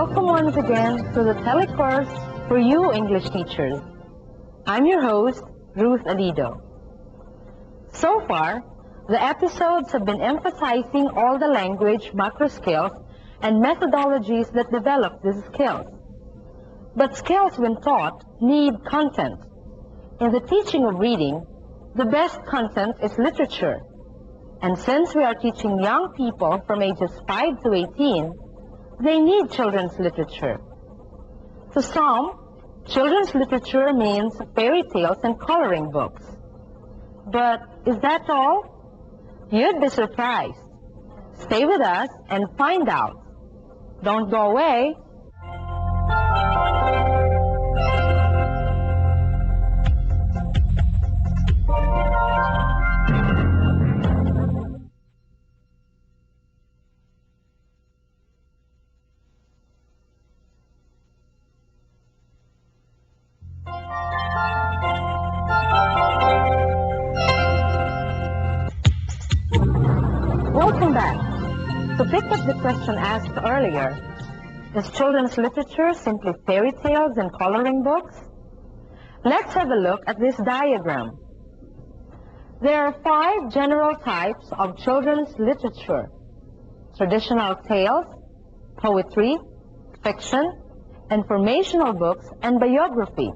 Welcome once again to the telecourse for you English teachers. I'm your host, Ruth Alido. So far, the episodes have been emphasizing all the language macro skills and methodologies that develop these skills. But skills, when taught, need content. In the teaching of reading, the best content is literature. And since we are teaching young people from ages 5 to 18, they need children's literature. To some, children's literature means fairy tales and coloring books. But is that all? You'd be surprised. Stay with us and find out. Don't go away. Welcome back. To pick up the question asked earlier, is children's literature simply fairy tales and coloring books? Let's have a look at this diagram. There are 5 general types of children's literature: traditional tales, poetry, fiction, informational books, and biography.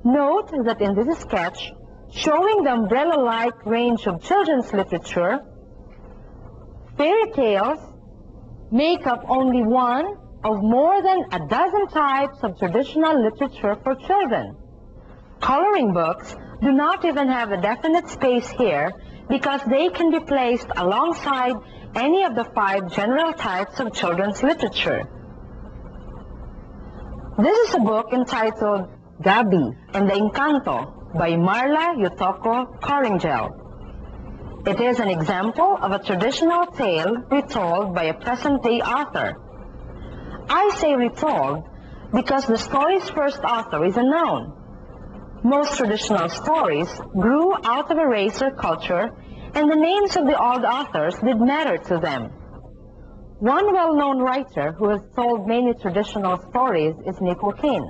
Note that in this sketch, showing the umbrella-like range of children's literature, fairy tales make up only one of more than a dozen types of traditional literature for children. Coloring books do not even have a definite space here because they can be placed alongside any of the 5 general types of children's literature. This is a book entitled Gabi and the Encanto by Marla Yutoko Coringel. It is an example of a traditional tale retold by a present-day author. I say retold because the story's first author is unknown. Most traditional stories grew out of a race or culture, and the names of the old authors did matter to them. One well-known writer who has told many traditional stories is Nick Joaquin.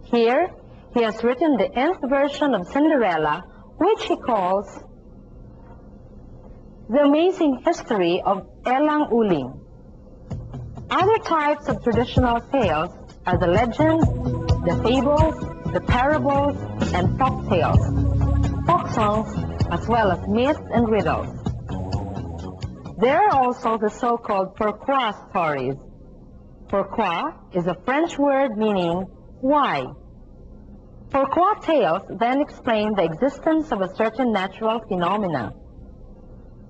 Here, he has written the nth version of Cinderella, which he calls The Amazing History of Elang Uling. Other types of traditional tales are the legends, the fables, the parables, and folk tales, folk songs, as well as myths and riddles. There are also the so-called pourquoi stories. Pourquoi is a French word meaning why. Pourquoi tales then explain the existence of a certain natural phenomena.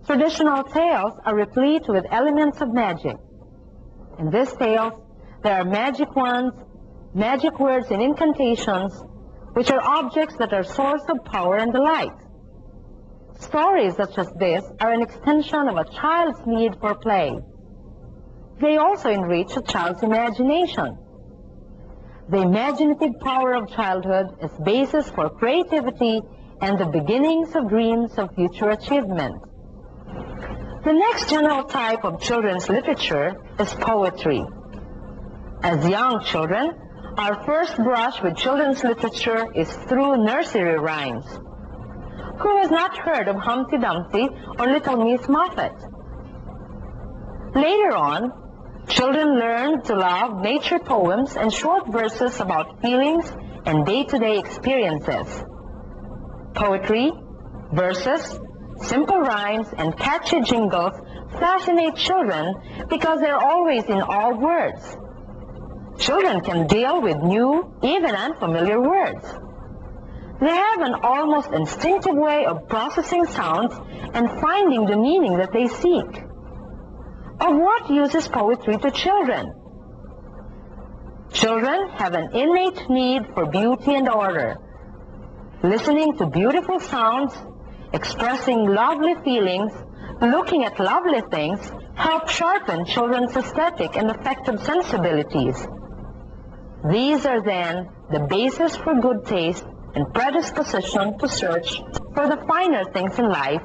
Traditional tales are replete with elements of magic. In these tales, there are magic wands, magic words and incantations, which are objects that are source of power and delight. Stories such as this are an extension of a child's need for play. They also enrich a child's imagination. The imaginative power of childhood is basis for creativity and the beginnings of dreams of future achievement. The next general type of children's literature is poetry. As young children, our first brush with children's literature is through nursery rhymes. Who has not heard of Humpty Dumpty or Little Miss Muffet? Later on, children learn to love nature poems and short verses about feelings and day-to-day experiences. Poetry, verses, simple rhymes, and catchy jingles fascinate children because they're always in all words. Children can deal with new, even unfamiliar words. They have an almost instinctive way of processing sounds and finding the meaning that they seek. Of what use is poetry to children? Children have an innate need for beauty and order. Listening to beautiful sounds, expressing lovely feelings, looking at lovely things help sharpen children's aesthetic and affective sensibilities. These are then the basis for good taste and predisposition to search for the finer things in life,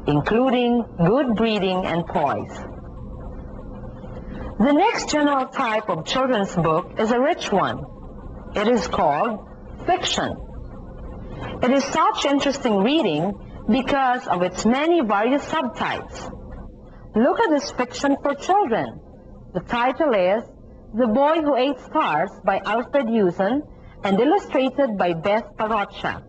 including good breeding and poise. The next general type of children's book is a rich one. It is called fiction. It is such interesting reading because of its many various subtypes. Look at this fiction for children. The title is The Boy Who Ate Stars by Alfred Usen and illustrated by Beth Parocha.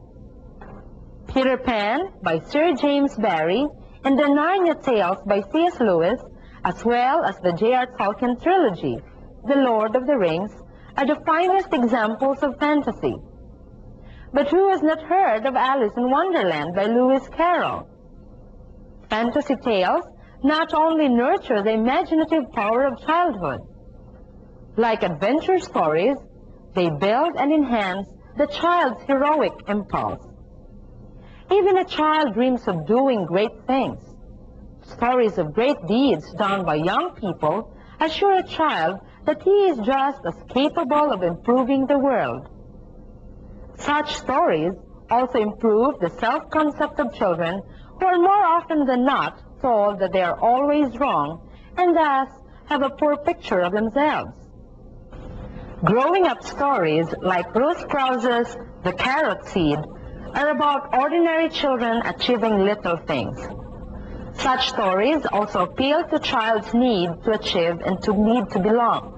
Peter Pan by Sir James Barrie and the Narnia Tales by C.S. Lewis, as well as the J.R. Tolkien trilogy, The Lord of the Rings, are the finest examples of fantasy. But who has not heard of Alice in Wonderland by Lewis Carroll? Fantasy tales not only nurture the imaginative power of childhood. Like adventure stories, they build and enhance the child's heroic impulse. Even a child dreams of doing great things. Stories of great deeds done by young people assure a child that he is just as capable of improving the world. Such stories also improve the self-concept of children who are more often than not told that they are always wrong and thus have a poor picture of themselves. Growing up stories like Ruth Krause's The Carrot Seed are about ordinary children achieving little things. Such stories also appeal to child's need to achieve and to need to belong.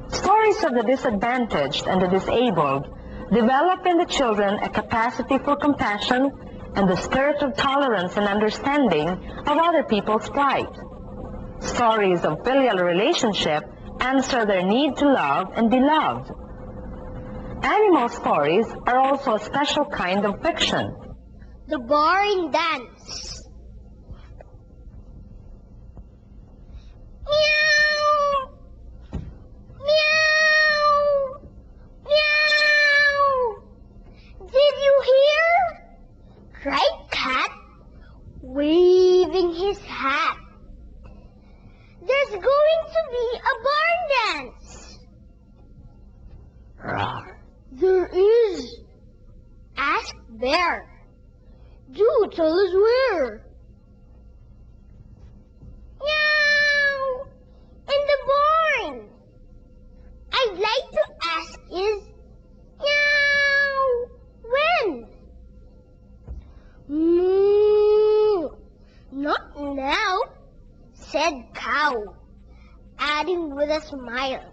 Stories of the disadvantaged and the disabled develop in the children a capacity for compassion and the spirit of tolerance and understanding of other people's plight. Stories of filial relationship answer their need to love and be loved. Animal stories are also a special kind of fiction. The Barn Dance. Meow! Meow! Meow! Did you hear? Cried Cat, waving his hat. There's going to be a barn dance. Roar. There is. Asked Bear. Do tell us where. Meow! In the barn. I'd like to ask is, meow, when? Moo! Not now, said Cow, adding with a smile.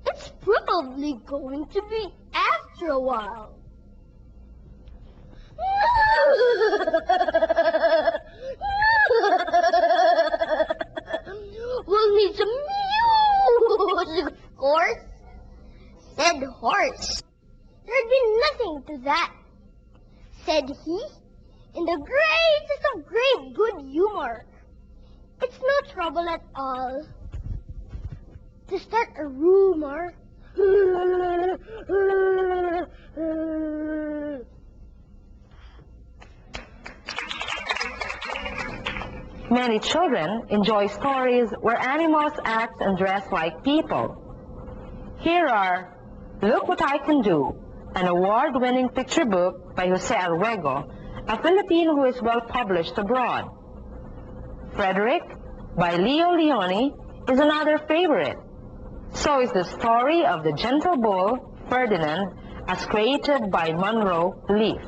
It's probably going to be after a while. We'll need some music, of course, said Horse. There'd be nothing to that, said he, in the greatest of great good humor. It's no trouble at all to start a rumor. Many children enjoy stories where animals act and dress like people. Here are Look What I Can Do, an award-winning picture book by Jose Arguego, a Filipino who is well published abroad. Frederick, by Leo Leone, is another favorite. So is the story of the gentle bull, Ferdinand, as created by Monroe Leaf.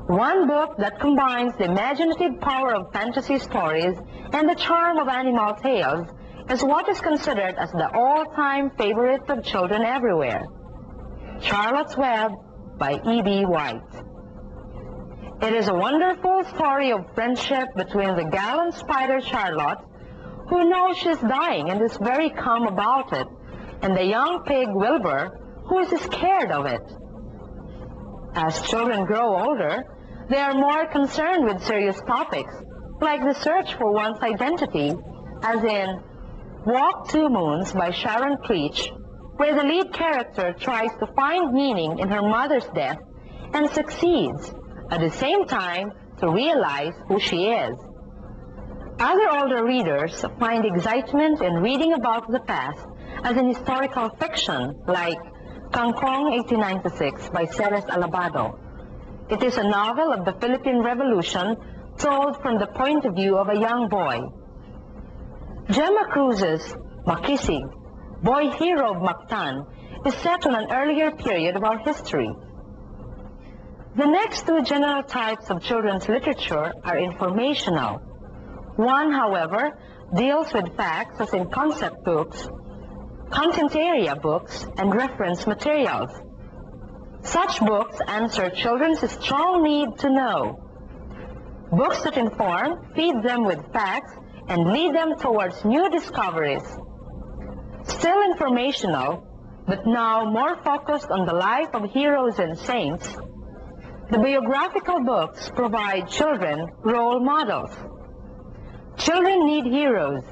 One book that combines the imaginative power of fantasy stories and the charm of animal tales is what is considered as the all-time favorite of children everywhere, Charlotte's Web by E.B. White. It is a wonderful story of friendship between the gallant spider Charlotte, who knows she's dying and is very calm about it, and the young pig Wilbur, who is scared of it. As children grow older, they are more concerned with serious topics, like the search for one's identity, as in Walk Two Moons by Sharon Creech, where the lead character tries to find meaning in her mother's death and succeeds, at the same time, to realize who she is. Other older readers find excitement in reading about the past as an historical fiction, like Kangkong 1896 by Ceres Alabado. It is a novel of the Philippine Revolution told from the point of view of a young boy. Gemma Cruz's Makisig, Boy Hero of Mactan, is set on an earlier period of our history. The next two general types of children's literature are informational. One, however, deals with facts as in concept books, content area books, and reference materials. Such books answer children's strong need to know. Books that inform, feed them with facts, and lead them towards new discoveries. Still informational, but now more focused on the life of heroes and saints, the biographical books provide children role models. Children need heroes.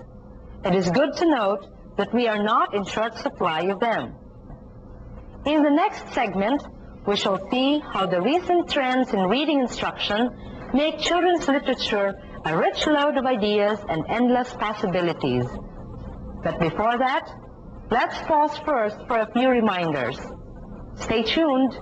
It is good to note that we are not in short supply of them. In the next segment, we shall see how the recent trends in reading instruction make children's literature a rich load of ideas and endless possibilities. But before that, let's pause first for a few reminders. Stay tuned.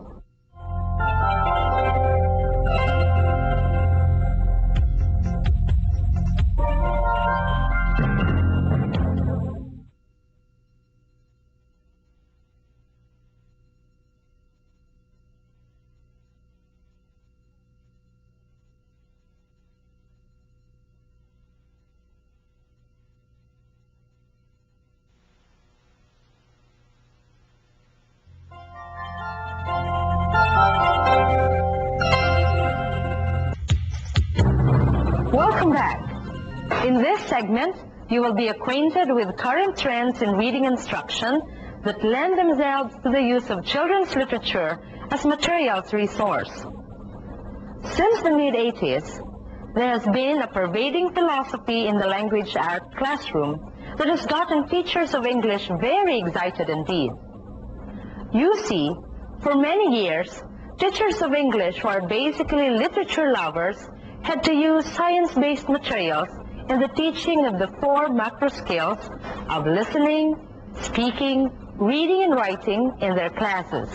Welcome back. In this segment, you will be acquainted with current trends in reading instruction that lend themselves to the use of children's literature as materials resource. Since the mid-80s, there has been a pervading philosophy in the language art classroom that has gotten teachers of English very excited indeed. You see, for many years, teachers of English who are basically literature lovers had to use science-based materials in the teaching of the 4 macro skills of listening, speaking, reading, and writing in their classes.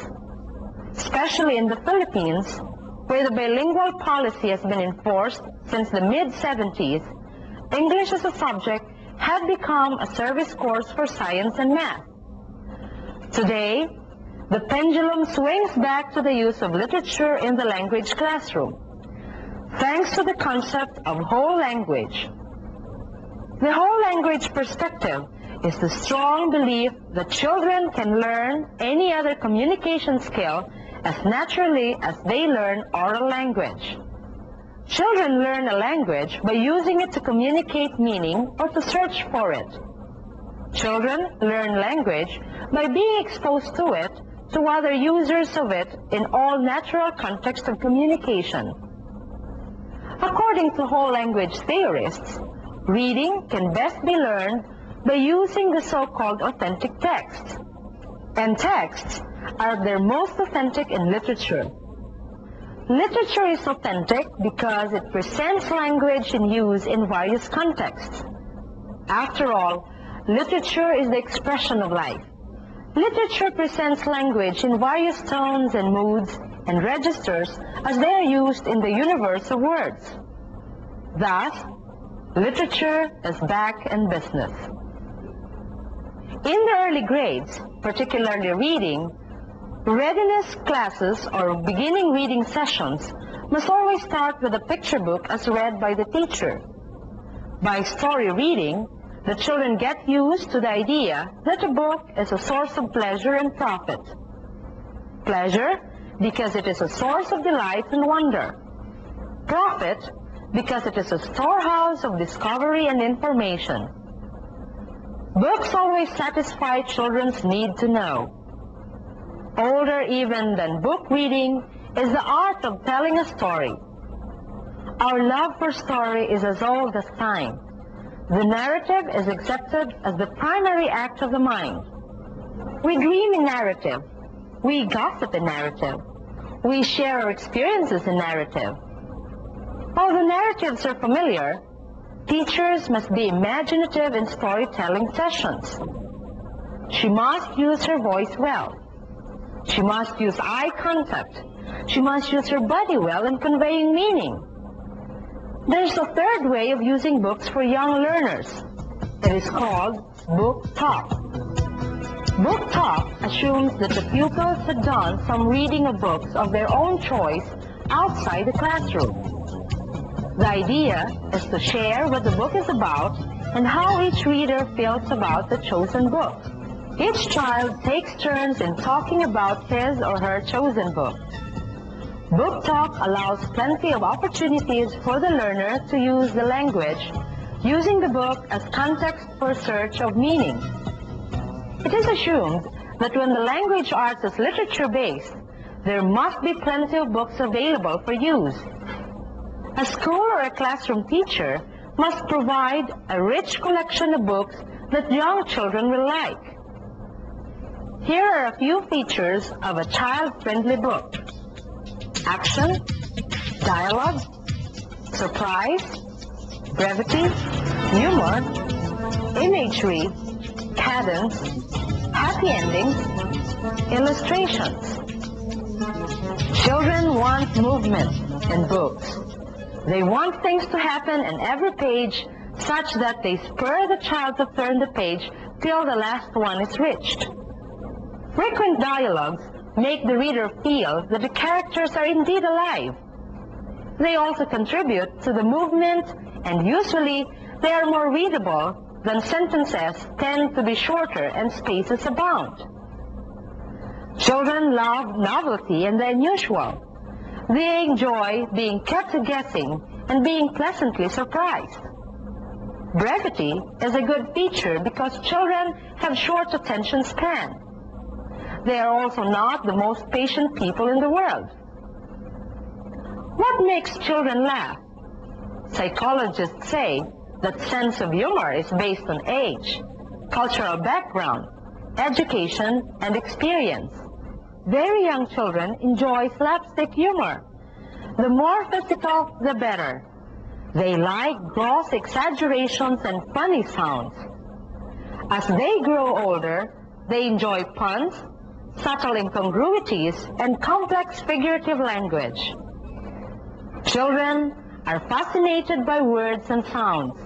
Especially in the Philippines, where the bilingual policy has been enforced since the mid-70s, English as a subject had become a service course for science and math. Today, the pendulum swings back to the use of literature in the language classroom, thanks to the concept of whole language. The whole language perspective is the strong belief that children can learn any other communication skill as naturally as they learn oral language. Children learn a language by using it to communicate meaning or to search for it. Children learn language by being exposed to it, to other users of it in all natural contexts of communication. According to whole language theorists, reading can best be learned by using the so-called authentic texts. And texts are their most authentic in literature. Literature is authentic because it presents language in use in various contexts. After all, literature is the expression of life. Literature presents language in various tones and moods and registers as they are used in the universe of words. Thus, literature is back in business. In the early grades, particularly reading, readiness classes or beginning reading sessions must always start with a picture book as read by the teacher. By story reading, the children get used to the idea that a book is a source of pleasure and profit. Pleasure because it is a source of delight and wonder. Profit because it is a storehouse of discovery and information. Books always satisfy children's need to know. Older even than book reading is the art of telling a story. Our love for story is as old as time. The narrative is accepted as the primary act of the mind. We dream in narrative. We gossip in narrative. We share our experiences in narrative. Although narratives are familiar, teachers must be imaginative in storytelling sessions. She must use her voice well. She must use eye contact. She must use her body well in conveying meaning. There's a third way of using books for young learners. It is called book talk. Book talk assumes that the pupils have done some reading of books of their own choice outside the classroom. The idea is to share what the book is about and how each reader feels about the chosen book. Each child takes turns in talking about his or her chosen book. Book talk allows plenty of opportunities for the learner to use the language, using the book as context for search of meaning. It is assumed that when the language arts is literature-based, there must be plenty of books available for use. A school or a classroom teacher must provide a rich collection of books that young children will like. Here are a few features of a child-friendly book: action, dialogue, surprise, brevity, humor, imagery, cadence, happy endings, illustrations. Children want movement in books. They want things to happen in every page such that they spur the child to turn the page till the last one is reached. Frequent dialogues make the reader feel that the characters are indeed alive. They also contribute to the movement, and usually they are more readable than sentences tend to be shorter and spaces abound. Children love novelty and the unusual. They enjoy being kept guessing and being pleasantly surprised. Brevity is a good feature because children have short attention span. They are also not the most patient people in the world. What makes children laugh? Psychologists say that sense of humor is based on age, cultural background, education, and experience. Very young children enjoy slapstick humor. The more physical, the better. They like gross exaggerations and funny sounds. As they grow older, they enjoy puns, subtle incongruities, and complex figurative language. Children are fascinated by words and sounds.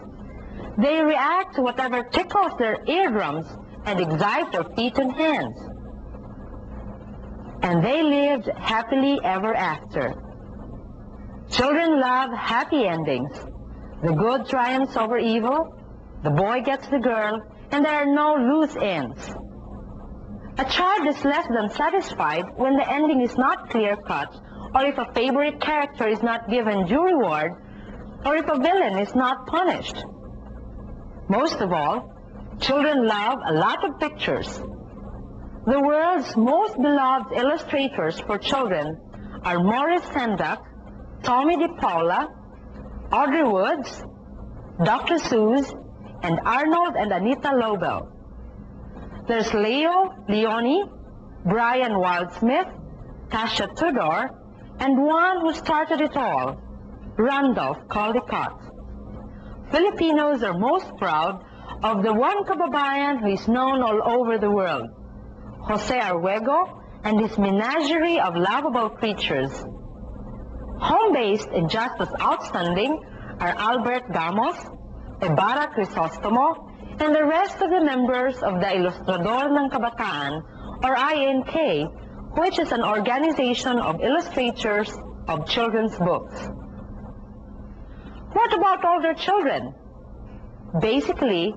They react to whatever tickles their eardrums and excites their feet and hands. And they lived happily ever after. Children love happy endings. The good triumphs over evil, the boy gets the girl, and there are no loose ends. A child is less than satisfied when the ending is not clear-cut, or if a favorite character is not given due reward, or if a villain is not punished. Most of all, children love a lot of pictures. The world's most beloved illustrators for children are Maurice Sendak, Tommy DePaula, Audrey Woods, Dr. Seuss, and Arnold and Anita Lobel. There's Leo Leone, Brian Wildsmith, Tasha Tudor, and one who started it all, Randolph Caldecott. Filipinos are most proud of the one kababayan who is known all over the world, Jose Arguello and his menagerie of lovable creatures. Home-based and just as outstanding are Albert Gamos, Ibarra Crisostomo, and the rest of the members of the Ilustrador ng Kabataan, or INK, which is an organization of illustrators of children's books. What about older children? Basically,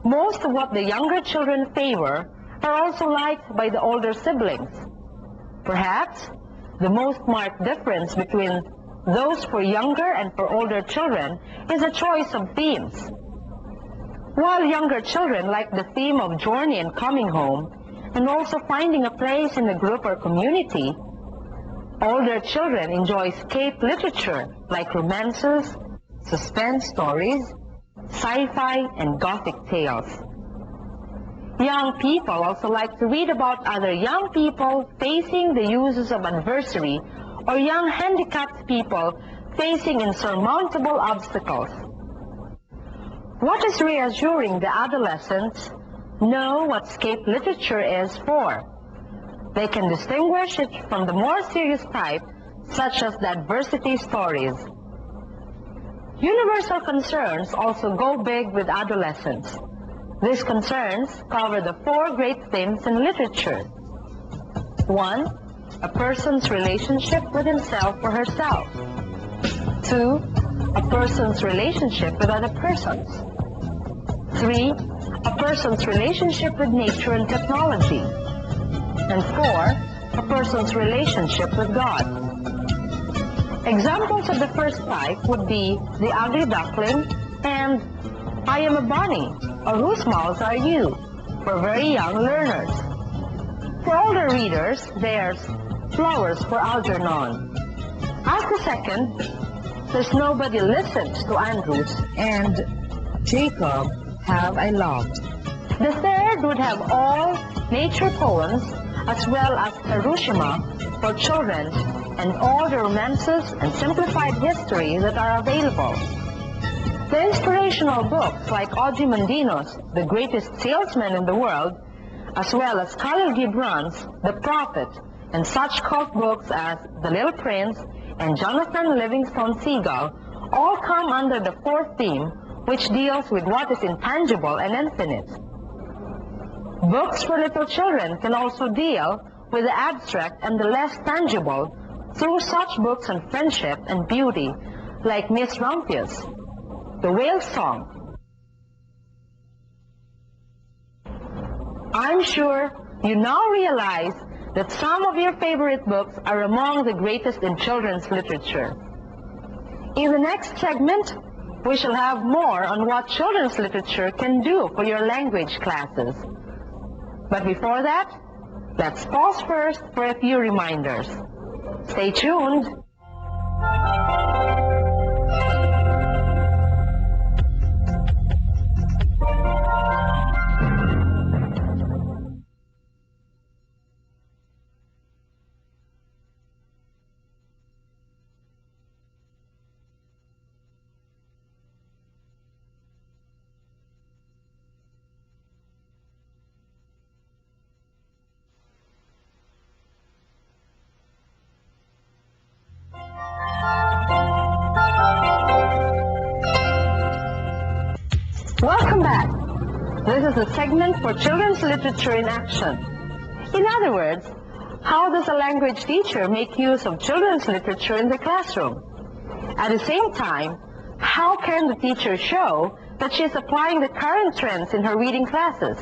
most of what the younger children favor are also liked by the older siblings. Perhaps the most marked difference between those for younger and for older children is the choice of themes. While younger children like the theme of journey and coming home, and also finding a place in a group or community, older children enjoy escape literature like romances, suspense stories, sci-fi, and gothic tales. Young people also like to read about other young people facing the uses of adversity or young handicapped people facing insurmountable obstacles. What is reassuring the adolescents know what escape literature is for. They can distinguish it from the more serious type, such as the adversity stories. Universal concerns also go big with adolescents. These concerns cover the four great themes in literature. 1. A person's relationship with himself or herself. 2. A person's relationship with other persons. 3. A person's relationship with nature and technology. And 4. A person's relationship with God. Examples of the first type would be The Ugly Duckling and I Am a Bunny, or Whose Mouse Are You, for very young learners. For older readers, there's Flowers for Algernon. As the second, There's Nobody Listens to Andrews and Jacob Have I Loved. The third would have all nature poems as well as Hiroshima for children and all the romances and simplified history that are available. The inspirational books like Ozymandias' The Greatest Salesman in the World, as well as Khalil Gibran's The Prophet, and such cult books as The Little Prince and Jonathan Livingston Seagull all come under the fourth theme, which deals with what is intangible and infinite. Books for little children can also deal with the abstract and the less tangible through such books on friendship and beauty, like Miss Rumpus, The Whale Song. I'm sure you now realize that some of your favorite books are among the greatest in children's literature. In the next segment, we shall have more on what children's literature can do for your language classes. But before that, let's pause first for a few reminders. Stay tuned. Welcome back. This is a segment for children's literature in action. In other words, how does a language teacher make use of children's literature in the classroom? At the same time, how can the teacher show that she is applying the current trends in her reading classes?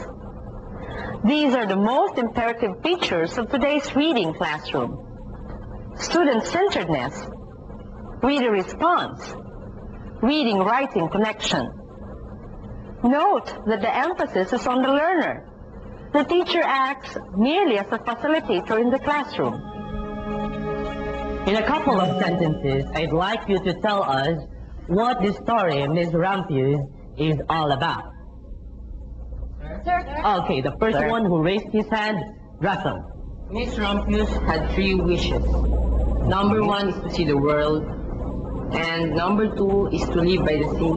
These are the most imperative features of today's reading classroom. Student-centeredness, reader response, reading-writing connection. Note that the emphasis is on the learner. The teacher acts merely as a facilitator in the classroom. In a couple of sentences, I'd like you to tell us what the story Miss Rumpus is all about. Sir? Okay, the first one who raised his hand, Russell. Miss Rumpus had 3 wishes. Number 1 is to see the world, and number 2 is to live by the sea,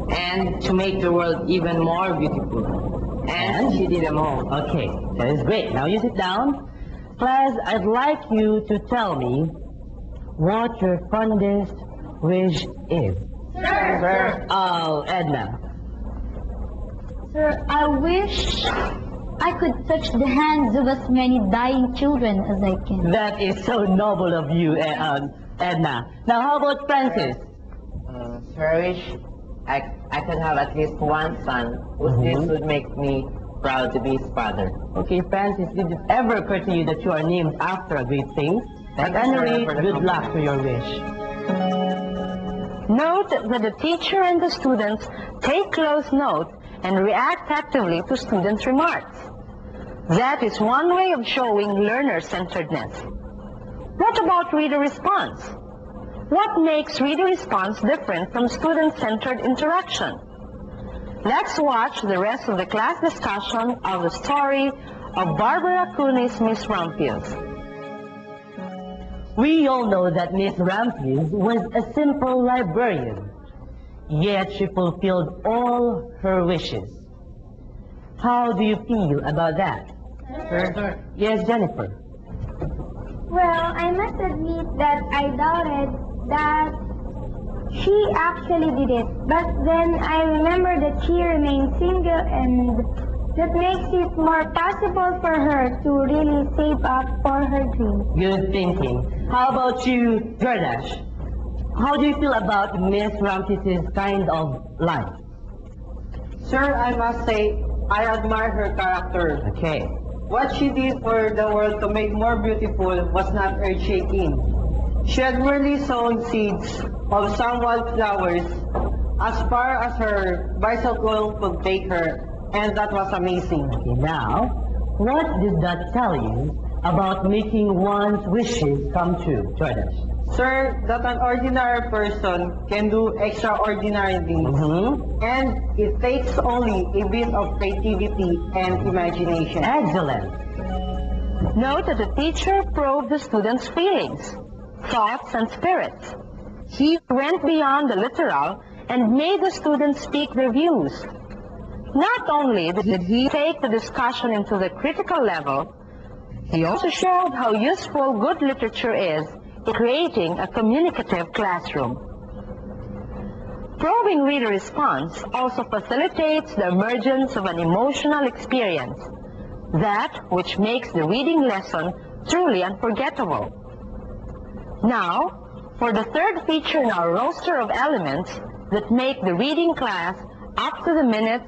and to make the world even more beautiful. And she did them all. Okay, that is great. Now you sit down. Class, I'd like you to tell me what your fondest wish is. Sir? Oh, Edna. Sir, I wish I could touch the hands of as many dying children as I can. That is so noble of you, Edna. Now how about Francis? Sir, I wish I could have at least one son whose this would make me proud to be his father. Okay, Francis, did it ever occur to you that you are named after a great thing? At any rate, good luck to your wish. Note that the teacher and the students take close note and react actively to students' remarks. That is one way of showing learner-centeredness. What about reader response? What makes reader response different from student-centered interaction? Let's watch the rest of the class discussion of the story of Barbara Cooney's Miss Rumpus. We all know that Miss Rumpus was a simple librarian, yet she fulfilled all her wishes. How do you feel about that? Sir? Yes, Jennifer. Well, I must admit that I doubted that She actually did it, but then I remember that she remained single and that makes it more possible for her to really save up for her dreams. Good thinking. How about you, Jordash? How do you feel about Miss Ramses' kind of life? Sir, I must say, I admire her character. Okay. What she did for the world to make more beautiful was not earth-shaking. She had merely sown seeds of some wildflowers as far as her bicycle could take her, and that was amazing. Okay, now, what does that tell you about making one's wishes come true, Jordash? Sir, that an ordinary person can do extraordinary things, and it takes only a bit of creativity and imagination. Excellent. Note that the teacher probed the students' feelings, thoughts, and spirits. He went beyond the literal and made the students speak their views. Not only did he take the discussion into the critical level, he also showed how useful good literature is in creating a communicative classroom. Probing reader response also facilitates the emergence of an emotional experience, that which makes the reading lesson truly unforgettable. Now, for the third feature in our roster of elements that make the reading class up to the minute,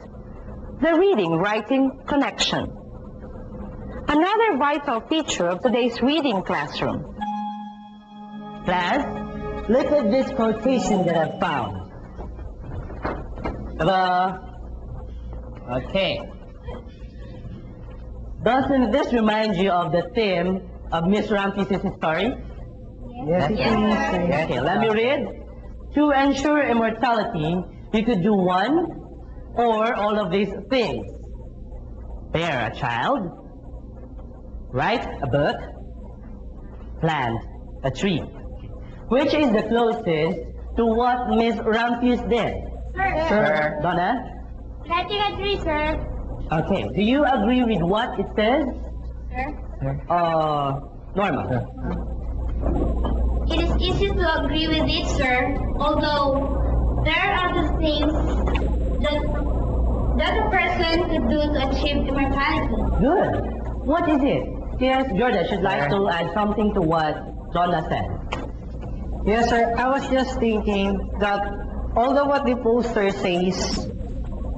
the reading-writing connection. Another vital feature of today's reading classroom. Class, look at this quotation that I found. Okay. Doesn't this remind you of the theme of Miss Ramses' story? Yes, it is. Okay, let me read. To ensure immortality, you could do one or all of these things. Bear a child, write a book, plant a tree. Which is the closest to what Miss Ramses did? Sir. Donna? Planting a tree, sir. Okay, do you agree with what it says? Sir. Norma? It is easy to agree with it, sir, although there are other things that a person could do to achieve immortality. Good. What is it? Yes, Jordan should like to add something to what Donna said. Yes, sir. I was just thinking that although what the poster says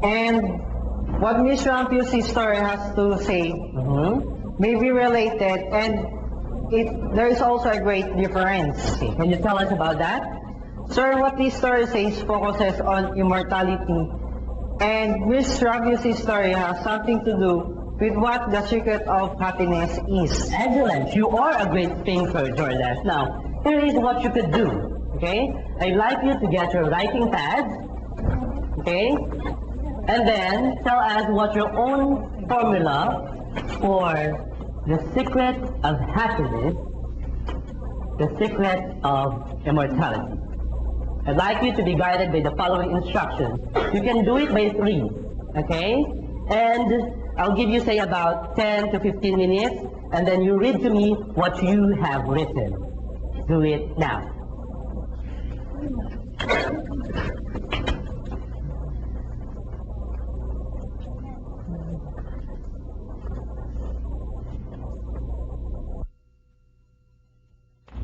and what Miss Ramses' story has to say may be related, and there is also a great difference. Okay, can you tell us about that? Sir, what this story says focuses on immortality, and Miss Ramses' story has something to do with what the secret of happiness is. Excellent. You are a great thinker, Jordan. Now, here is what you could do. Okay? I'd like you to get your writing pads. Okay? And then tell us what your own formula for the secret of happiness, the secret of immortality. I'd like you to be guided by the following instructions. You can do it by 3, okay? And I'll give you, say, about 10 to 15 minutes, and then you read to me what you have written. Do it now.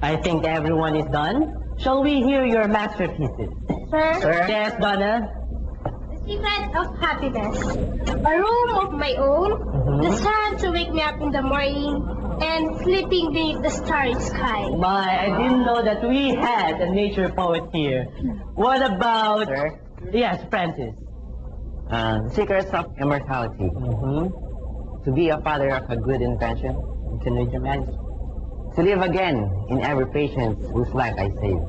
I think everyone is done. Shall we hear your masterpieces? Sir. Yes, Donna? The secret of happiness. A room of my own, the sun to wake me up in the morning, and sleeping beneath the starry sky. My, I didn't know that we had a nature poet here. What about... Sir? Yes, Francis. Secrets of immortality. To be a father of a good intention, you can read your magic. To live again in every patient whose life I saved.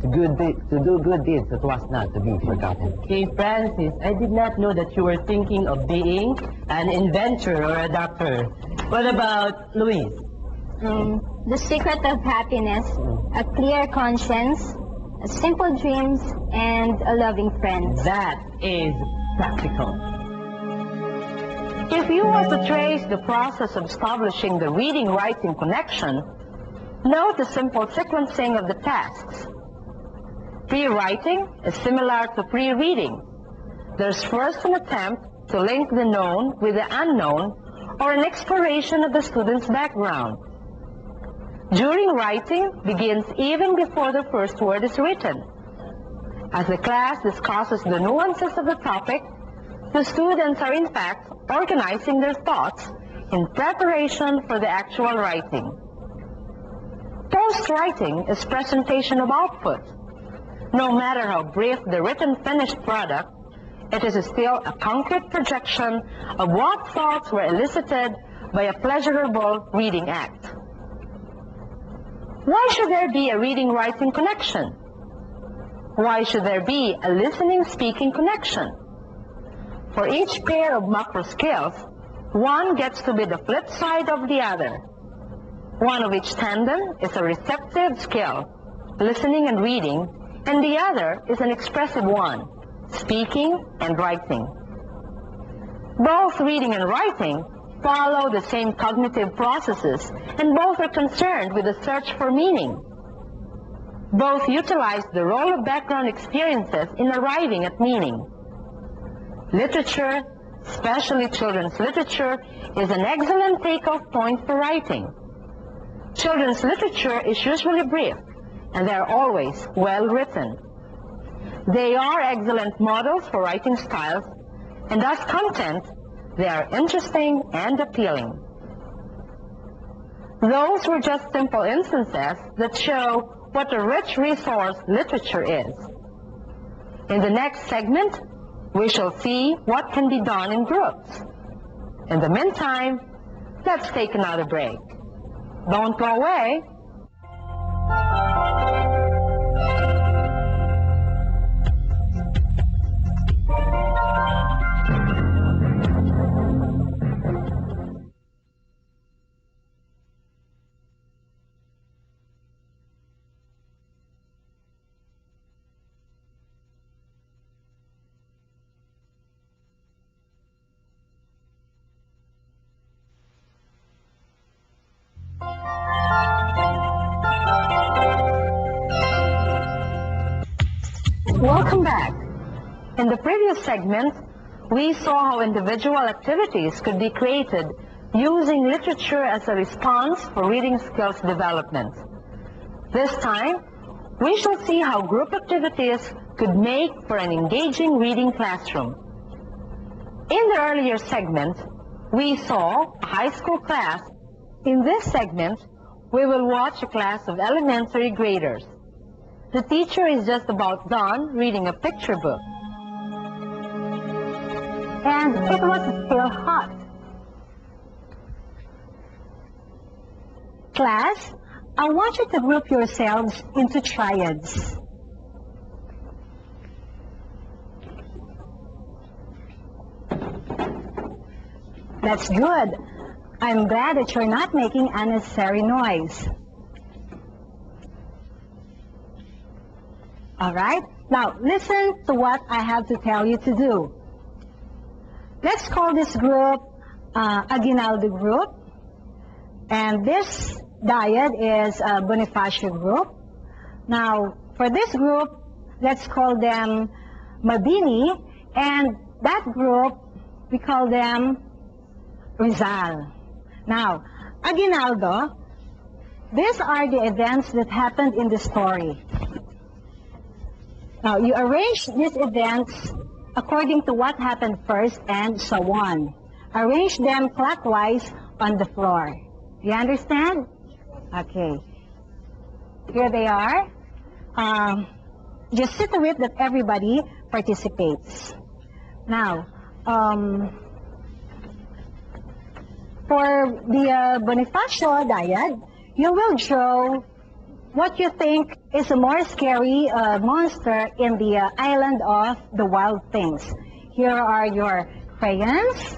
To do good deeds that was not to be forgotten. Okay, Francis, I did not know that you were thinking of being an inventor or a doctor. What about Louise? The secret of happiness, a clear conscience, simple dreams, and a loving friend. That is practical. If you were to trace the process of establishing the reading-writing connection, note the simple sequencing of the tasks. Pre-writing is similar to pre-reading. There's first an attempt to link the known with the unknown, or an exploration of the student's background. During writing begins even before the first word is written. As the class discusses the nuances of the topic, the students are in fact organizing their thoughts in preparation for the actual writing. Post-writing is presentation of output. No matter how brief the written finished product, it is still a concrete projection of what thoughts were elicited by a pleasurable reading act. Why should there be a reading-writing connection? Why should there be a listening-speaking connection? For each pair of macro skills, one gets to be the flip side of the other. One of each tandem is a receptive skill, listening and reading, and the other is an expressive one, speaking and writing. Both reading and writing follow the same cognitive processes, and both are concerned with the search for meaning. Both utilize the role of background experiences in arriving at meaning. Literature, especially children's literature, is an excellent takeoff point for writing. Children's literature is usually brief, and they are always well written. They are excellent models for writing styles, and as content, they are interesting and appealing. Those were just simple instances that show what a rich resource literature is. In the next segment, we shall see what can be done in groups. In the meantime, let's take another break. Don't go away. Welcome back. In the previous segment, we saw how individual activities could be created using literature as a response for reading skills development. This time, we shall see how group activities could make for an engaging reading classroom. In the earlier segment, we saw a high school class. In this segment, we will watch a class of elementary graders. The teacher is just about done reading a picture book. And it was still hot. Class, I want you to group yourselves into triads. That's good. I'm glad that you're not making unnecessary noise. All right? Now, listen to what I have to tell you to do. Let's call this group Aguinaldo group. And this dyad is a Bonifacio group. Now, for this group, let's call them Mabini. And that group, we call them Rizal. Now, Aguinaldo, these are the events that happened in the story. Now, you arrange these events according to what happened first and so on. Arrange them clockwise on the floor. You understand? Okay. Here they are. Just see to it that everybody participates. Now, for the Bonifacio dyad, you will draw what you think is a more scary monster in the island of the wild things. Here are your crayons,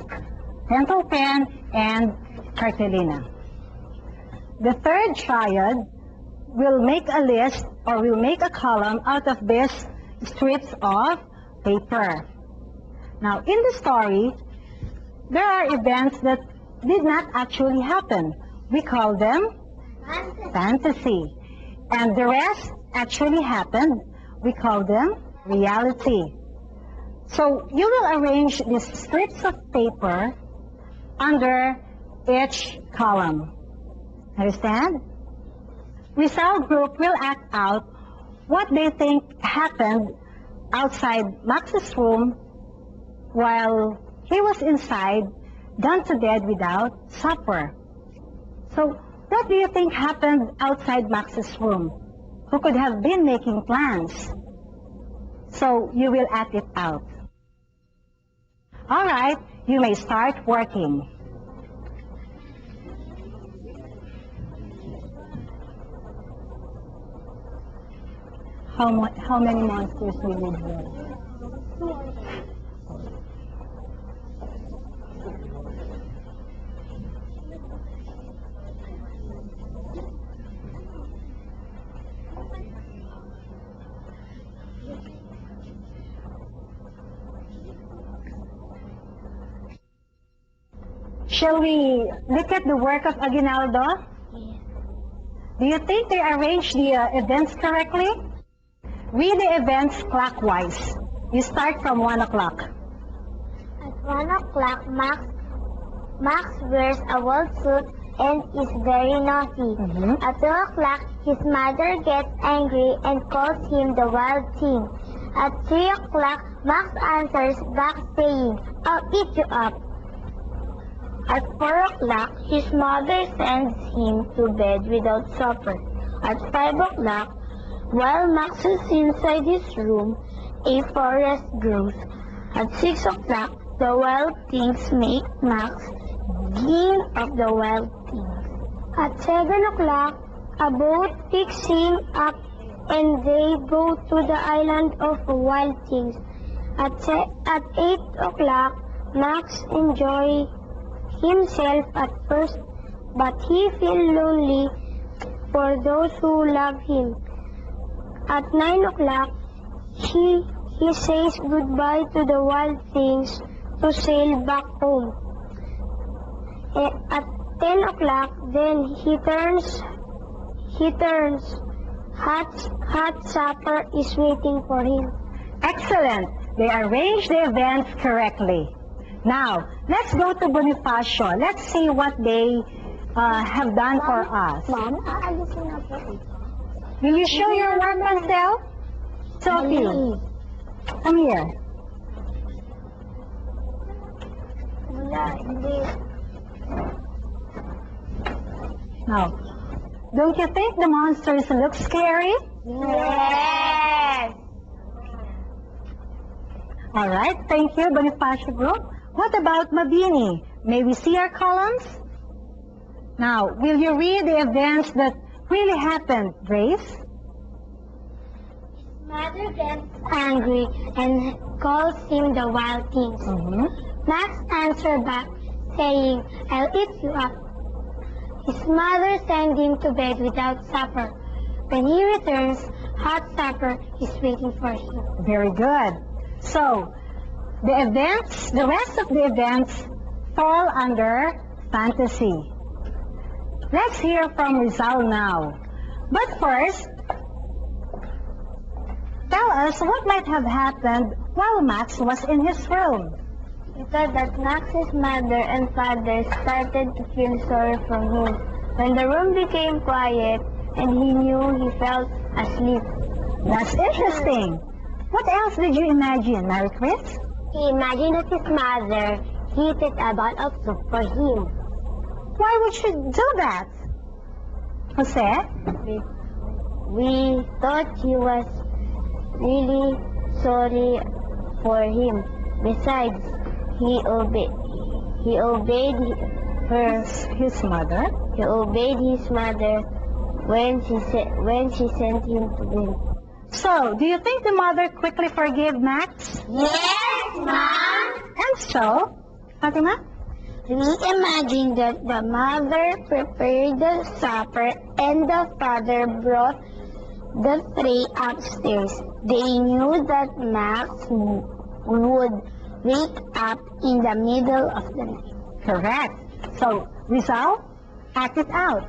pencil pen, and cartolina. The third triad will make a list or will make a column out of these strips of paper. Now, in the story, there are events that did not actually happen. We call them fantasy. And the rest actually happened. We call them reality. So you will arrange these strips of paper under each column. Understand? Result group will act out what they think happened outside Max's room while he was inside, gone to bed without supper. So what do you think happened outside Max's room? Who could have been making plans? So you will act it out. All right, you may start working. How many monsters will you draw? Shall we look at the work of Aguinaldo? Yes. Do you think they arranged the events correctly? Read the events clockwise. You start from 1 o'clock. At 1 o'clock, Max wears a wool suit and is very naughty. At 2 o'clock, his mother gets angry and calls him the wild thing. At 3 o'clock, Max answers back saying, "I'll eat you up." At 4 o'clock, his mother sends him to bed without supper. At 5 o'clock, while Max is inside his room, a forest grows. At 6 o'clock, the wild things make Max king of the wild things. At 7 o'clock, a boat picks him up and they go to the island of wild things. At 8 o'clock, Max enjoys himself at first, but he feels lonely for those who love him. At 9 o'clock, he says goodbye to the wild things to sail back home. At 10 o'clock, then he turns. Hot supper is waiting for him. Excellent. They arranged the events correctly. Now, let's go to Bonifacio. Let's see what they have done for us. Mom, aalisin na po. Will you show your work, Marcel? Sophie, come here. Wala, hindi. Now, don't you think the monsters look scary? Yes! All right, thank you, Bonifacio Group. What about Mabini? May we see our columns? Now, will you read the events that really happened, Grace? Mother gets angry and calls him the wild things. Max answers back, saying, "I'll eat you up." His mother sends him to bed without supper. When he returns, hot supper is waiting for him. Very good. So, the rest of the events fall under fantasy. Let's hear from Rizal now. But first, tell us what might have happened while Max was in his room. He thought that Max's mother and father started to feel sorry for him. When the room became quiet and he knew he felt asleep. That's interesting. What else did you imagine, Mary Chris? He imagined that his mother heated a bowl of soup for him. Why would she do that? Jose? We thought he was really sorry for him. Besides, he obeyed His mother? He obeyed his mother when she sent him to bed. So, do you think the mother quickly forgave Max? Yes, Mom. And so, Fatima? We imagine that the mother prepared the supper and the father brought the tray upstairs. They knew that Max would wake up in the middle of the night. Correct. So, Rizal, act it out.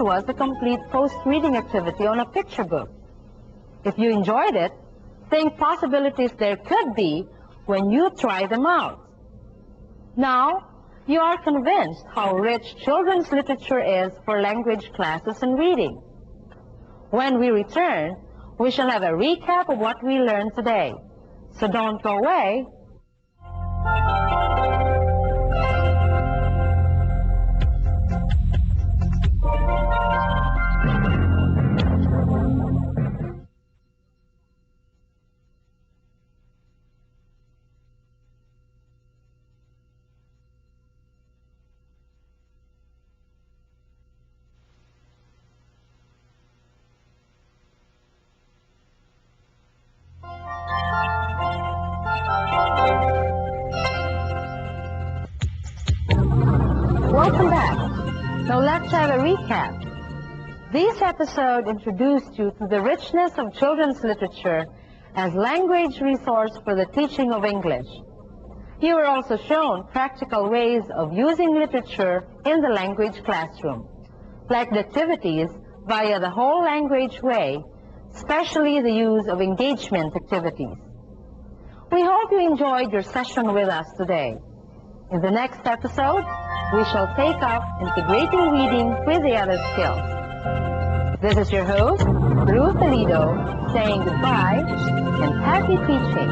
to us a complete post-reading activity on a picture book. If you enjoyed it, think possibilities there could be when you try them out. Now, you are convinced how rich children's literature is for language classes and reading. When we return, we shall have a recap of what we learned today. So don't go away. Welcome back. Now let's have a recap. This episode introduced you to the richness of children's literature as language resource for the teaching of English. You were also shown practical ways of using literature in the language classroom, like the activities via the whole language way, especially the use of engagement activities. We hope you enjoyed your session with us today. In the next episode, we shall take up integrating reading with the other skills. This is your host, Ruth Alido, saying goodbye and happy teaching.